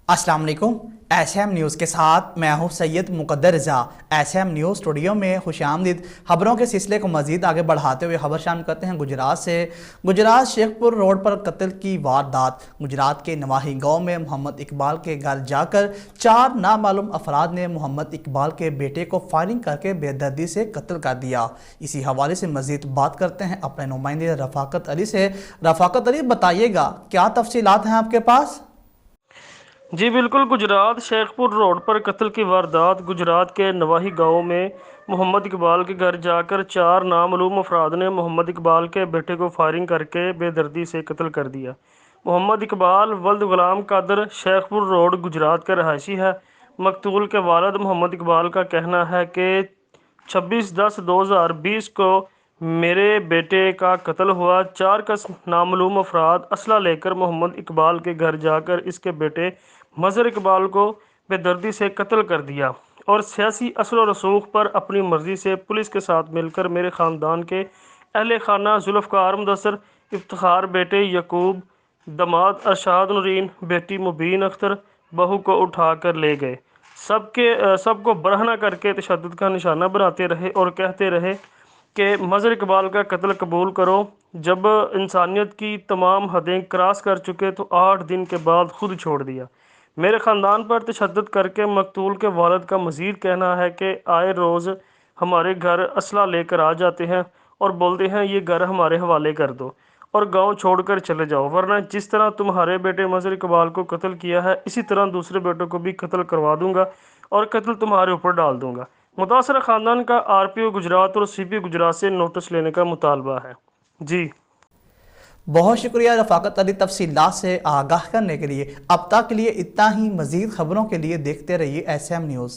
अस्सलाम वालेकुम। SM news के साथ मैं हूं सैयद मुकद्दर रज़ा। एसएम न्यूज़ स्टूडियो में खुशामदीद। खबरों के सिलसिले को मज़ीद आगे बढ़ाते हुए खबर शामिल करते हैं गुजरात से। गुजरात शेखपुर रोड पर कत्ल की वारदात। गुजरात के नवाही गांव में मोहम्मद इकबाल के घर जाकर 4 नामालूम अफराद ने मोहम्मद इकबाल के बेटे को फायरिंग करके बेदर्दी से कत्ल कर दिया। इसी हवाले से मज़ीद बात करते हैं अपने नुमाइंदे रफ़ाकत अली से। रफ़ाकत अली, बताइएगा क्या तफसीलात हैं आपके पास? जी बिल्कुल, गुजरात शेखपुर रोड पर कत्ल की वारदात। गुजरात के नवाही गांव में मोहम्मद इकबाल के घर जाकर 4 नामालूम अफराद ने मोहम्मद इकबाल के बेटे को फायरिंग करके बेदर्दी से कत्ल कर दिया। मोहम्मद इकबाल वल्द गुलाम कादर शेखपुर रोड गुजरात का रहायशी है। मकतूल के वालिद मोहम्मद इकबाल का कहना है कि 26/10/2020 को मेरे बेटे का कत्ल हुआ। 4 कस नामालूम अफराद असला लेकर मोहम्मद इकबाल के घर जाकर इसके बेटे मज़हर इकबाल को बेदर्दी से कत्ल कर दिया और सियासी असर व रसूख पर अपनी मर्ज़ी से पुलिस के साथ मिलकर मेरे ख़ानदान के अहले खाना जुल्फ़कार मुदस्सर, इफ्तिखार बेटे यकूब, दामाद अरशाद नूरीन, बेटी मुबीन अख्तर, बहू को उठा कर ले गए। सबको बरहना करके तशद्दुद का निशाना बनाते रहे और कहते रहे कि मज़हर इकबाल का कत्ल कबूल करो। जब इंसानियत की तमाम हदें क्रॉस कर चुके तो 8 दिन के बाद खुद छोड़ दिया। मेरे ख़ानदान पर तशद्दुद करके मकतूल के वालिद का मज़ीद कहना है कि आए रोज़ हमारे घर असला लेकर आ जाते हैं और बोलते हैं ये घर हमारे हवाले कर दो और गांव छोड़कर चले जाओ, वरना जिस तरह तुम्हारे बेटे मज़हर इकबाल को कत्ल किया है इसी तरह दूसरे बेटों को भी कत्ल करवा दूंगा और कत्ल तुम्हारे ऊपर डाल दूंगा। मुतासर ख़ानदान का आरपीओ गुजरात और सीपी गुजरात से नोटिस लेने का मुतालबा है। जी बहुत शुक्रिया रफ़ाकत अली तफसीलात से आगाह करने के लिए। अब तक के लिए इतना ही। मज़ीद खबरों के लिए देखते रहिए एसएम न्यूज़।